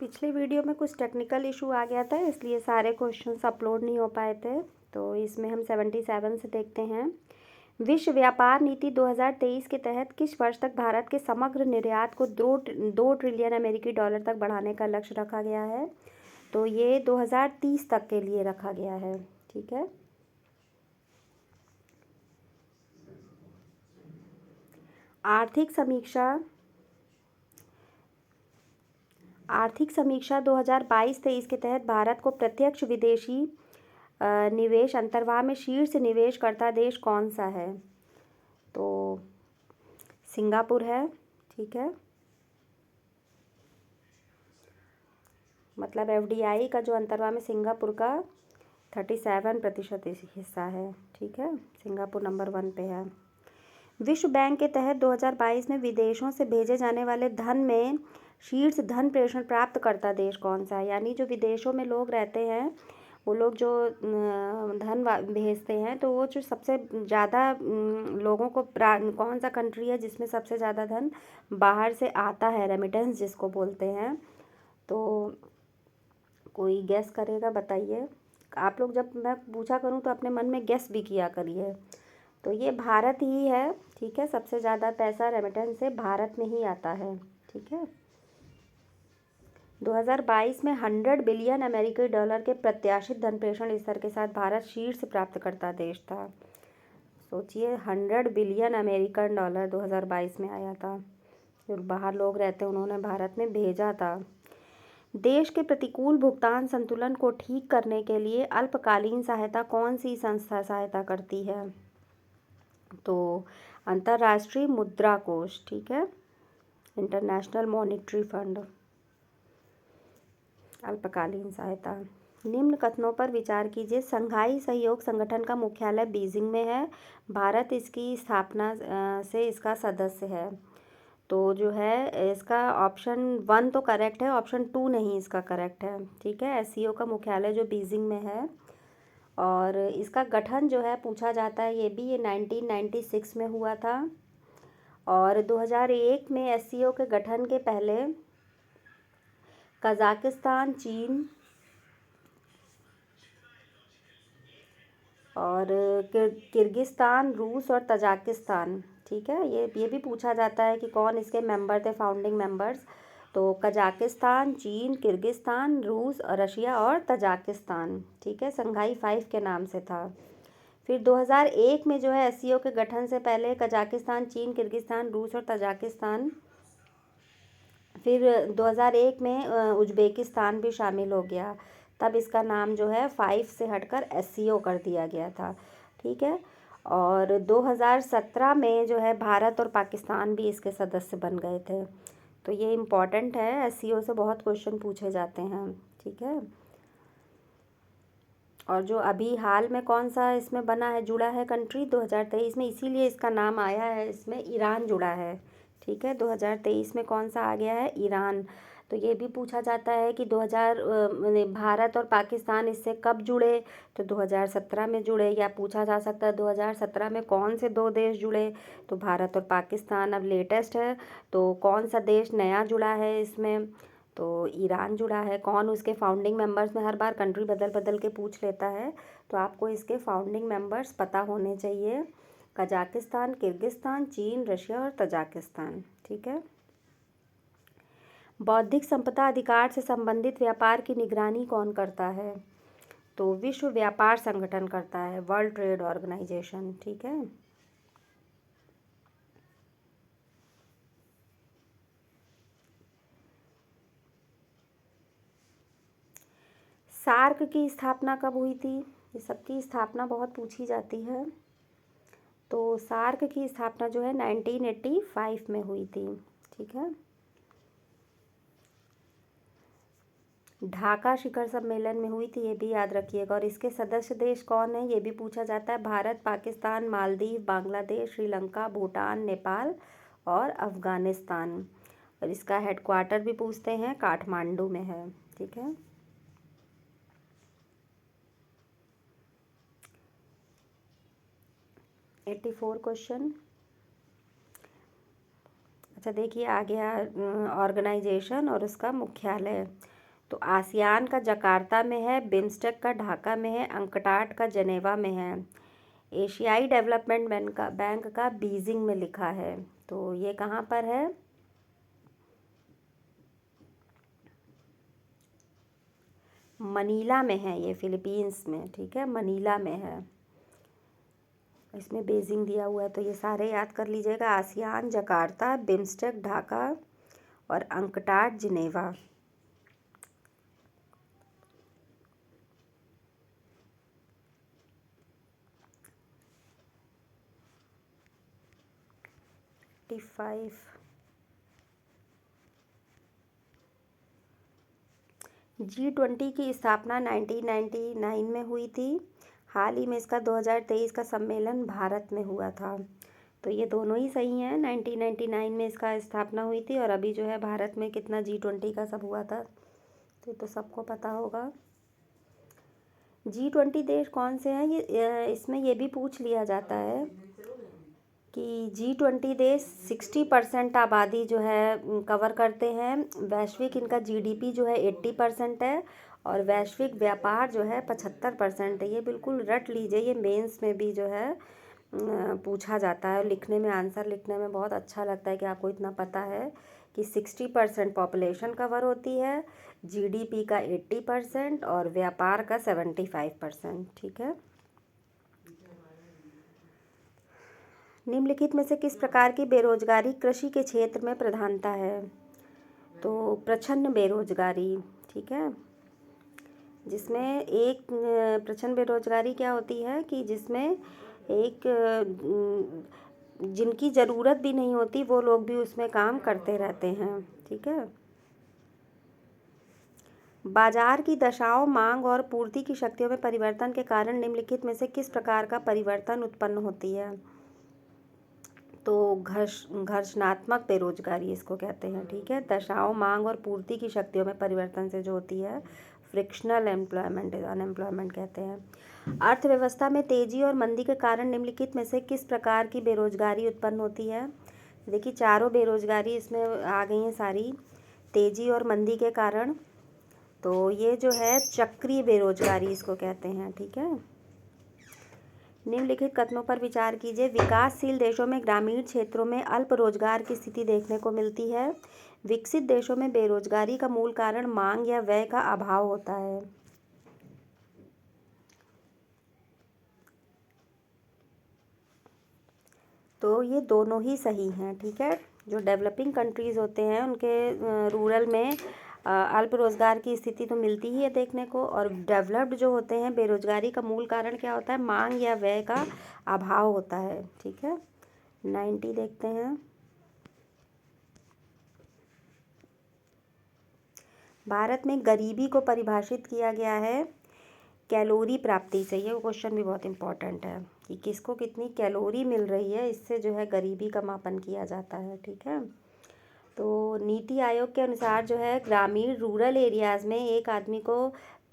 पिछले वीडियो में कुछ टेक्निकल इशू आ गया था, इसलिए सारे क्वेश्चंस अपलोड नहीं हो पाए थे। तो इसमें हम 77 से देखते हैं। विश्व व्यापार नीति 2023 के तहत किस वर्ष तक भारत के समग्र निर्यात को 2 ट्रिलियन अमेरिकी डॉलर तक बढ़ाने का लक्ष्य रखा गया है? तो ये 2030 तक के लिए रखा गया है। ठीक है। आर्थिक समीक्षा 2022-23 के तहत भारत को प्रत्यक्ष विदेशी निवेश अंतर्वाह में शीर्ष निवेशकर्ता देश कौन सा है? तो सिंगापुर है। ठीक है। मतलब एफडीआई का जो अंतर्वाह में सिंगापुर का 37% हिस्सा है। ठीक है। सिंगापुर नंबर 1 पे है। विश्व बैंक के तहत 2022 में विदेशों से भेजे जाने वाले धन में शीर्ष धन प्रेषण प्राप्त करता देश कौन सा है? यानी जो विदेशों में लोग रहते हैं, वो लोग जो धन भेजते हैं, तो वो जो सबसे ज़्यादा लोगों को कौन सा कंट्री है जिसमें सबसे ज़्यादा धन बाहर से आता है, रेमिटेंस जिसको बोलते हैं? तो कोई गेस करेगा? बताइए। आप लोग जब मैं पूछा करूं तो अपने मन में गेस भी किया करिए। तो ये भारत ही है। ठीक है। सबसे ज़्यादा पैसा रेमिटेंस से भारत में ही आता है। ठीक है। 2022 में 100 बिलियन अमेरिकी डॉलर के प्रत्याशित धन प्रेषण स्तर के साथ भारत शीर्ष प्राप्तकर्ता देश था। सोचिए, 100 बिलियन अमेरिकन डॉलर 2022 में आया था। जो बाहर लोग रहते हैं उन्होंने भारत में भेजा था। देश के प्रतिकूल भुगतान संतुलन को ठीक करने के लिए अल्पकालीन सहायता कौन सी संस्था सहायता करती है? तो अंतर्राष्ट्रीय मुद्रा कोष। ठीक है। International monetary fund. अल्पकालीन सहायता। निम्न कथनों पर विचार कीजिए। संघाई सहयोग संगठन का मुख्यालय बीजिंग में है। भारत इसकी स्थापना से इसका सदस्य है। तो जो है इसका ऑप्शन 1 तो करेक्ट है, ऑप्शन 2 नहीं इसका करेक्ट है। ठीक है। एससीओ का मुख्यालय जो बीजिंग में है, और इसका गठन जो है पूछा जाता है, ये 1996 में हुआ था। और 2001 में एससीओ के गठन के पहले कजाकिस्तान, चीन और किर्गिस्तान, रूस और तजाकिस्तान। ठीक है। ये भी पूछा जाता है कि कौन इसके मेंबर थे, फाउंडिंग मेंबर्स। तो कजाकिस्तान, चीन, किर्गिस्तान, रूस, रशिया और तजाकिस्तान। ठीक है। संघाई 5 के नाम से था। फिर 2001 में जो है एससीओ के गठन से पहले कजाकिस्तान, चीन, किर्गिस्तान, रूस और तजाकिस्तान। फिर 2001 में उज्बेकिस्तान भी शामिल हो गया। तब इसका नाम जो है 5 से हटकर एससीओ कर दिया गया था। ठीक है। और 2017 में जो है भारत और पाकिस्तान भी इसके सदस्य बन गए थे। तो ये इम्पॉर्टेंट है, एससीओ से बहुत क्वेश्चन पूछे जाते हैं। ठीक है। और जो अभी हाल में कौन सा इसमें बना है, जुड़ा है कंट्री 2023 में, इसीलिए इसका नाम आया है, इसमें ईरान जुड़ा है। ठीक है। 2023 में कौन सा आ गया है? ईरान। तो ये भी पूछा जाता है कि भारत और पाकिस्तान इससे कब जुड़े? तो 2017 में जुड़े। या पूछा जा सकता है 2017 में कौन से 2 देश जुड़े? तो भारत और पाकिस्तान अब लेटेस्ट है। तो कौन सा देश नया जुड़ा है इसमें? तो ईरान जुड़ा है। कौन उसके फाउंडिंग मेंबर्स में, हर बार कंट्री बदल बदल के पूछ लेता है, तो आपको इसके फाउंडिंग मेंबर्स पता होने चाहिए। कजाकिस्तान, किर्गिस्तान, चीन, रशिया और तजाकिस्तान। ठीक है। बौद्धिक संपदा अधिकार से संबंधित व्यापार की निगरानी कौन करता है? तो विश्व व्यापार संगठन करता है, वर्ल्ड ट्रेड ऑर्गेनाइजेशन। ठीक है। सार्क की स्थापना कब हुई थी? ये सबकी स्थापना बहुत पूछी जाती है। तो सार्क की स्थापना जो है 1985 में हुई थी। ठीक है। ढाका शिखर सम्मेलन में हुई थी, ये भी याद रखिएगा। और इसके सदस्य देश कौन है, ये भी पूछा जाता है। भारत, पाकिस्तान, मालदीव, बांग्लादेश, श्रीलंका, भूटान, नेपाल और अफगानिस्तान। और इसका हेडक्वार्टर भी पूछते हैं, काठमांडू में है। ठीक है। Eighty 84 question. अच्छा देखिए, आ गया ऑर्गेनाइजेशन और उसका मुख्यालय। तो आसियान का जकार्ता में है, बिम्स्टेक का ढाका में है, अंकटाड का जनेवा में है। एशियाई डेवलपमेंट बैंक का बीजिंग में लिखा है। तो ये कहाँ पर है? मनीला में है, ये फिलीपींस में, ठीक है, मनीला में है। इसमें बेजिंग दिया हुआ है, तो ये सारे याद कर लीजिएगा। आसियान, जकार्ता, बिम्स्टेक, ढाका और अंकटाड, जिनेवा। G20 की स्थापना 1999 में हुई थी। हाल ही में इसका 2023 का सम्मेलन भारत में हुआ था। तो ये दोनों ही सही हैं। 1999 में इसका स्थापना हुई थी और अभी जो है भारत में कितना G20 का सब हुआ था, तो सबको पता होगा। G20 देश कौन से हैं, ये इसमें ये भी पूछ लिया जाता है कि G20 देश 60% आबादी जो है कवर करते हैं। वैश्विक इनका GDP जो है 80% है और वैश्विक व्यापार जो है 75% है। ये बिल्कुल रट लीजिए, ये मेंस में भी जो है पूछा जाता है। लिखने में, आंसर लिखने में बहुत अच्छा लगता है कि आपको इतना पता है कि 60% पॉपुलेशन कवर होती है, GDP का 80% और व्यापार का 75%, ठीक है। निम्नलिखित में से किस प्रकार की बेरोजगारी कृषि के क्षेत्र में प्रधानता है? तो प्रच्छन्न बेरोजगारी, ठीक है, जिसमें एक प्रच्छन्न बेरोजगारी क्या होती है कि जिसमें एक जिनकी ज़रूरत भी नहीं होती वो लोग भी उसमें काम करते रहते हैं, ठीक है। बाजार की दशाओं, मांग और पूर्ति की शक्तियों में परिवर्तन के कारण निम्नलिखित में से किस प्रकार का परिवर्तन उत्पन्न होती है? तो घर्षणात्मक बेरोजगारी इसको कहते हैं, ठीक है। दशाओं, मांग और पूर्ति की शक्तियों में परिवर्तन से जो होती है फ्रिक्शनल एम्प्लॉयमेंट, अनएम्प्लॉयमेंट कहते हैं। अर्थव्यवस्था में तेजी और मंदी के कारण निम्नलिखित में से किस प्रकार की बेरोजगारी उत्पन्न होती है? देखिए, चारों बेरोजगारी इसमें आ गई हैं सारी, तेजी और मंदी के कारण। तो ये जो है चक्रीय बेरोजगारी इसको कहते हैं, ठीक है। निम्नलिखित कथनों पर विचार कीजिए। विकासशील देशों में ग्रामीण क्षेत्रों में अल्प रोजगार की स्थिति देखने को मिलती है। विकसित देशों में बेरोजगारी का मूल कारण मांग या व्यय का अभाव होता है। तो ये दोनों ही सही हैं, ठीक है। जो डेवलपिंग कंट्रीज़ होते हैं उनके रूरल में अल्प रोजगार की स्थिति तो मिलती ही है देखने को, और डेवलप्ड जो होते हैं बेरोजगारी का मूल कारण क्या होता है? मांग या व्यय का अभाव होता है, ठीक है। 90 देखते हैं। भारत में गरीबी को परिभाषित किया गया है कैलोरी प्राप्ति से। ये क्वेश्चन भी बहुत इंपॉर्टेंट है कि किसको कितनी कैलोरी मिल रही है, इससे जो है गरीबी का मापन किया जाता है, ठीक है। तो नीति आयोग के अनुसार जो है ग्रामीण रूरल एरियाज़ में एक आदमी को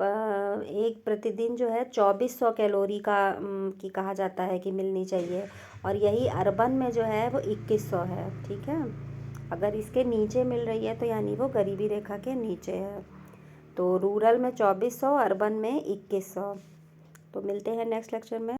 एक प्रतिदिन जो है 2400 कैलोरी की कहा जाता है कि मिलनी चाहिए, और यही अर्बन में जो है वो 2100 है, ठीक है। अगर इसके नीचे मिल रही है तो यानी वो गरीबी रेखा के नीचे है। तो रूरल में 2400, अर्बन में 2100। तो मिलते हैं नेक्स्ट लेक्चर में।